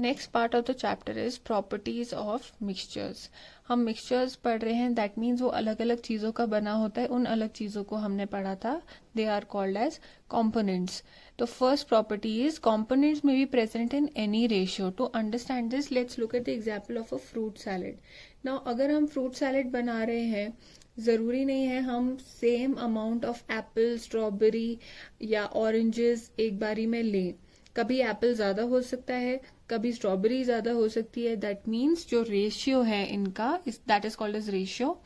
Next part of the chapter is properties of mixtures. हम mixtures पढ़ रहे हैं, दैट मीन्स वो अलग अलग चीज़ों का बना होता है. उन अलग चीज़ों को हमने पढ़ा था, they are called as components. तो फर्स्ट प्रॉपर्टी इज कॉम्पोनेंट्स में be present in any ratio. To understand this let's look at the example of a fruit salad. Now अगर हम फ्रूट सैलेड बना रहे हैं, ज़रूरी नहीं है हम same amount of Apple, strawberry या ऑरेंजेस एक बारी में लें. कभी एप्पल ज़्यादा हो सकता है, कभी स्ट्रॉबेरी ज़्यादा हो सकती है. दैट मीन्स जो रेशियो है इनका, that is called as ratio.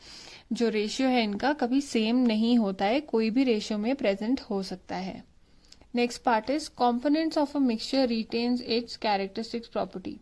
जो रेशियो है इनका कभी सेम नहीं होता है, कोई भी रेशियो में प्रेजेंट हो सकता है. Next part is components of a mixture retains it's characteristics property.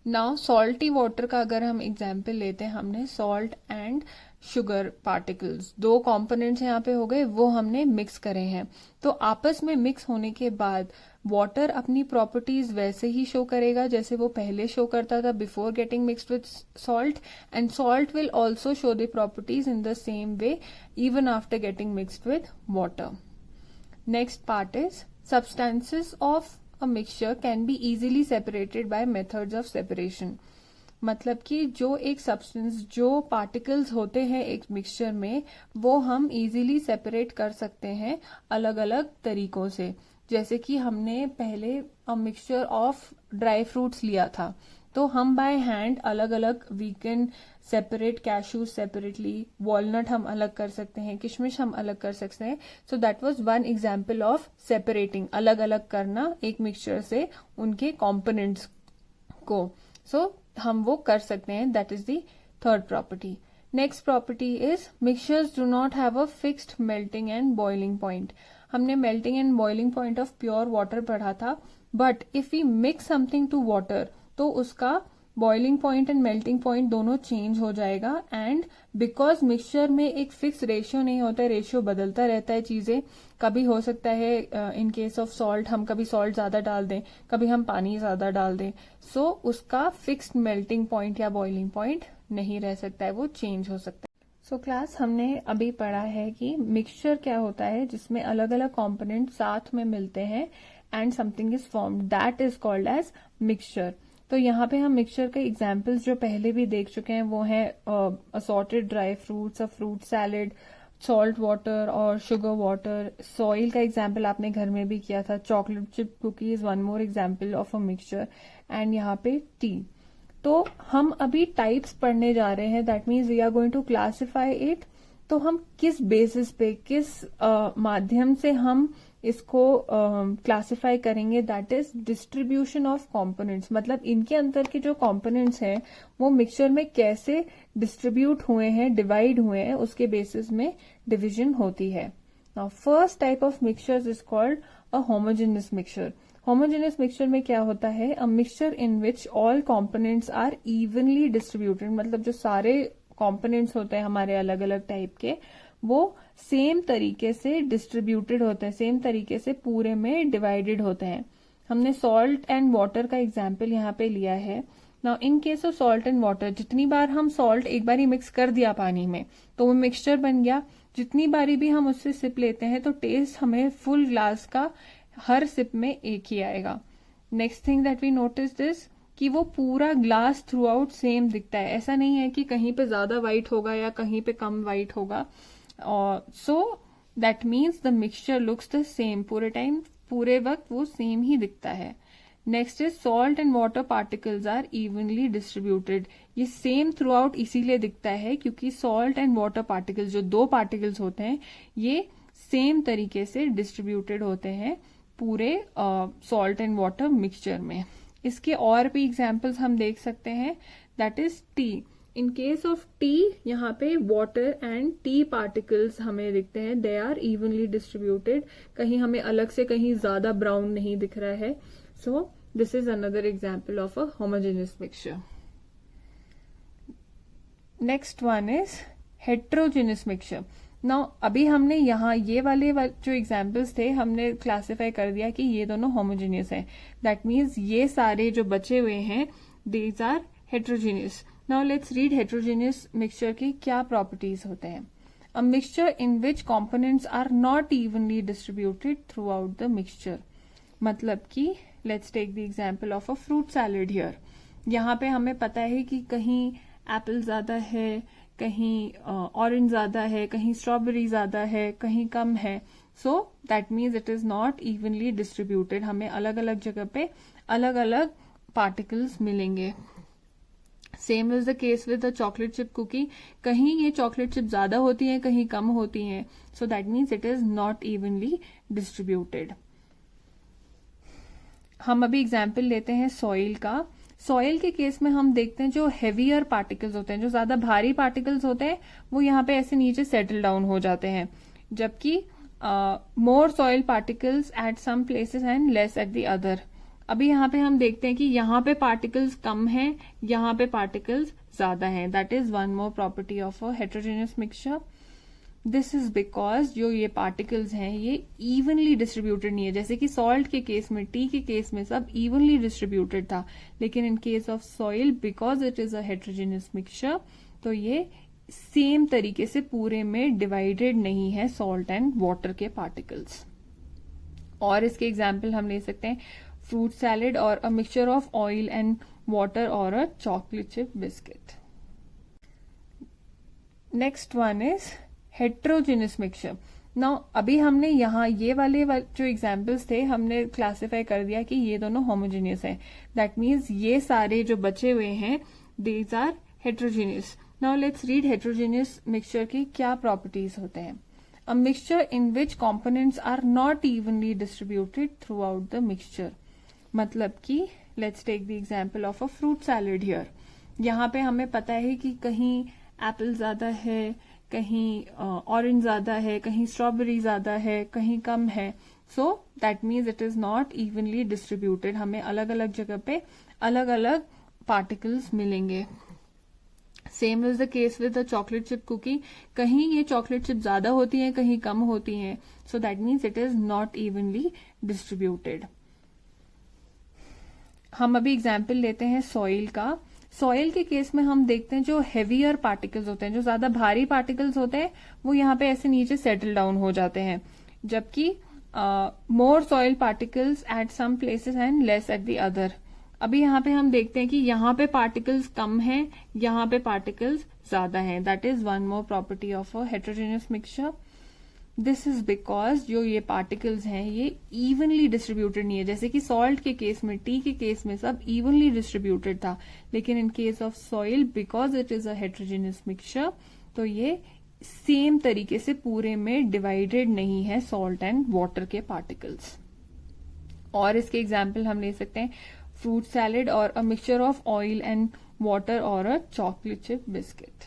Now salty water का अगर हम एग्जाम्पल लेते हैं, हमने सॉल्ट एंड शुगर पार्टिकल्स, दो कंपोनेंट्स यहाँ पे हो गए, वो हमने मिक्स करे हैं. तो आपस में मिक्स होने के बाद वाटर अपनी प्रॉपर्टीज वैसे ही शो करेगा जैसे वो पहले शो करता था before getting mixed with salt, and salt will also show the properties in the same way even after getting mixed with water. Next part is substances of a mixture can be easily separated by methods of separation. मतलब कि जो एक substance, जो particles होते हैं एक mixture में, वो हम इजीली सेपरेट कर सकते हैं अलग अलग तरीकों से. जैसे कि हमने पहले मिक्सचर ऑफ ड्राई फ्रूट्स लिया था, तो हम बाय हैंड अलग अलग we can separate cashews separately, walnut हम अलग कर सकते हैं, किशमिश हम अलग कर सकते हैं. So that was one example of separating, अलग अलग करना एक मिक्सचर से उनके कंपोनेंट्स को. सो हम वो कर सकते हैं. That is the third property. Next property is mixtures do not have a fixed melting and boiling point. हमने melting and boiling point of pure water पढ़ा था, but if we mix something to water तो उसका boiling point and melting point दोनों change हो जाएगा. And because mixture में एक फिक्स रेशियो नहीं होता है, रेशियो बदलता रहता है. चीजें कभी हो सकता है इन केस ऑफ सॉल्ट हम कभी सॉल्ट ज्यादा डाल दें, कभी हम पानी ज्यादा डाल दें. सो उसका फिक्स्ड मेल्टिंग पॉइंट या बॉइलिंग पॉइंट नहीं रह सकता है, वो चेंज हो सकता है. सो क्लास हमने अभी पढ़ा है कि मिक्सचर क्या होता है जिसमें अलग अलग कॉम्पोनेंट साथ में मिलते हैं and something is formed, that is called as mixture. तो यहाँ पे हम मिक्सचर के एग्जाम्पल्स जो पहले भी देख चुके हैं वो है असॉर्टेड ड्राई फ्रूट्स, अ फ्रूट सैलेड, सॉल्ट वाटर और शुगर वाटर. सॉइल का एग्जाम्पल आपने घर में भी किया था, chocolate chip cookies one more example of a mixture. And यहाँ पे टी. तो हम अभी टाइप्स पढ़ने जा रहे हैं, that means we are going to classify it. तो हम किस बेसिस पे, किस माध्यम से हम इसको क्लासिफाई करेंगे, that is distribution of components. मतलब इनके अंदर के जो कंपोनेंट्स हैं वो मिक्सचर में कैसे डिस्ट्रीब्यूट हुए हैं, डिवाइड हुए हैं, उसके बेसिस में डिवीजन होती है. Now first type of mixtures is called a homogeneous mixture. Homogeneous mixture में क्या होता है, a mixture in which all components are evenly distributed. मतलब जो सारे कंपोनेंट्स होते हैं हमारे अलग अलग टाइप के, वो सेम तरीके से डिस्ट्रीब्यूटेड होते हैं, सेम तरीके से पूरे में डिवाइडेड होते हैं. हमने सॉल्ट एंड वाटर का एग्जाम्पल यहाँ पे लिया है. Now in case of salt and water, जितनी बार हम सॉल्ट एक बार ही मिक्स कर दिया पानी में तो वो मिक्सचर बन गया. जितनी बारी भी हम उससे सिप लेते हैं तो टेस्ट हमें फुल ग्लास का हर सिप में एक ही आएगा. Next thing that we notice this कि वो पूरा ग्लास थ्रू आउट सेम दिखता है. ऐसा नहीं है कि कहीं पे ज्यादा व्हाइट होगा या कहीं पे कम व्हाइट होगा. So that means the mixture looks the same, पूरे टाइम पूरे वक्त वो सेम ही दिखता है. Next is salt and water particles are evenly distributed. ये सेम थ्रू आउट इसीलिए दिखता है क्योंकि सॉल्ट एंड वाटर पार्टिकल्स, जो दो पार्टिकल्स होते हैं, ये सेम तरीके से डिस्ट्रीब्यूटेड होते हैं पूरे सॉल्ट एंड वाटर मिक्सचर में. इसके और भी एग्जाम्पल्स हम देख सकते हैं, that is T. In case of T, यहाँ पे वाटर एंड टी पार्टिकल्स हमें दिखते हैं, दे आर इवनली डिस्ट्रीब्यूटेड. कहीं हमें अलग से कहीं ज्यादा ब्राउन नहीं दिख रहा है. So this is another example of a homogeneous mixture. Next one is heterogeneous mixture. Now अभी हमने यहाँ ये वाले जो एग्जाम्पल्स थे हमने क्लासिफाई कर दिया कि ये दोनों होमोजेनियस हैं. दैट मीन्स ये सारे जो बचे हुए हैं these are heterogeneous. Now let's read heterogeneous mixture की क्या प्रॉपर्टीज होते हैं. A mixture in which components are not evenly distributed throughout the mixture. मतलब कि let's take the example of a fruit salad here. यहाँ पे हमें पता है कि कहीं एप्पल ज्यादा है, कहीं ऑरेंज ज्यादा है, कहीं स्ट्रॉबेरी ज्यादा है, कहीं कम है. So that means it is not evenly distributed. हमें अलग अलग जगह पे अलग अलग पार्टिकल्स मिलेंगे. Same is the case with the chocolate chip cookie. कहीं ये चॉकलेट चिप ज्यादा होती है, कहीं कम होती है. So that means it is not evenly distributed. हम अभी एग्जाम्पल लेते हैं सॉइल का. सॉइल के केस में हम देखते हैं जो हेवियर पार्टिकल्स होते हैं, जो ज्यादा भारी पार्टिकल्स होते हैं, वो यहाँ पे ऐसे नीचे सेटल डाउन हो जाते हैं, जबकि more soil particles at some places and less at the other. अभी यहाँ पे हम देखते हैं कि यहाँ पे पार्टिकल्स कम हैं, यहाँ पे पार्टिकल्स ज्यादा हैं. That is one more property of a heterogeneous mixture. This is because जो ये पार्टिकल्स हैं ये इवनली डिस्ट्रीब्यूटेड नहीं है. जैसे कि सॉल्ट के केस में, टी के केस में सब इवनली डिस्ट्रीब्यूटेड था, लेकिन in case of soil because it is a heterogeneous mixture, तो ये सेम तरीके से पूरे में डिवाइडेड नहीं है सॉल्ट एंड वाटर के पार्टिकल्स. और इसके एग्जाम्पल हम ले सकते हैं फ्रूट सैलेड और a mixture of oil and water और a chocolate chip biscuit. Next one is heterogeneous mixture. Now अभी हमने यहाँ ये वाले जो एग्जाम्पल्स थे हमने क्लासिफाई कर दिया कि ये दोनों होमोजेनियस है. दैट मीन्स ये सारे जो बचे हुए हैं these are heterogeneous. Now let's read heterogeneous mixture की क्या प्रॉपर्टीज होते हैं. A mixture in which components are not evenly distributed throughout the mixture. मतलब कि let's take the example of a fruit salad here. यहाँ पे हमें पता है कि कहीं एप्पल ज्यादा है, कहीं ऑरेंज ज्यादा है, कहीं स्ट्रॉबेरी ज्यादा है, कहीं कम है. So that means it is not evenly distributed. हमें अलग अलग जगह पे अलग अलग पार्टिकल्स मिलेंगे. Same is the case with the chocolate chip cookie. कहीं ये चॉकलेट चिप ज्यादा होती है, कहीं कम होती है. So that means it is not evenly distributed. हम अभी एग्जाम्पल लेते हैं सॉइल का. सॉइल के केस में हम देखते हैं जो हेवियर पार्टिकल्स होते हैं, जो ज्यादा भारी पार्टिकल्स होते हैं, वो यहाँ पे ऐसे नीचे सेटल डाउन हो जाते हैं, जबकि more soil particles at some places and less at the other. अभी यहाँ पे हम देखते हैं कि यहाँ पे पार्टिकल्स कम हैं, यहाँ पे पार्टिकल्स ज्यादा हैं. That is one more property of a heterogeneous mixture. This is because जो ये पार्टिकल्स हैं ये इवनली डिस्ट्रीब्यूटेड नहीं है. जैसे कि सॉल्ट के केस में, टी के केस में सब इवनली डिस्ट्रीब्यूटेड था, लेकिन in case of soil because it is a heterogeneous mixture, तो ये सेम तरीके से पूरे में डिवाइडेड नहीं है सॉल्ट एंड वाटर के पार्टिकल्स. और इसके एग्जाम्पल हम ले सकते हैं फ्रूट सैलेड और a mixture of oil and water और अ चॉकलेट चिप बिस्किट.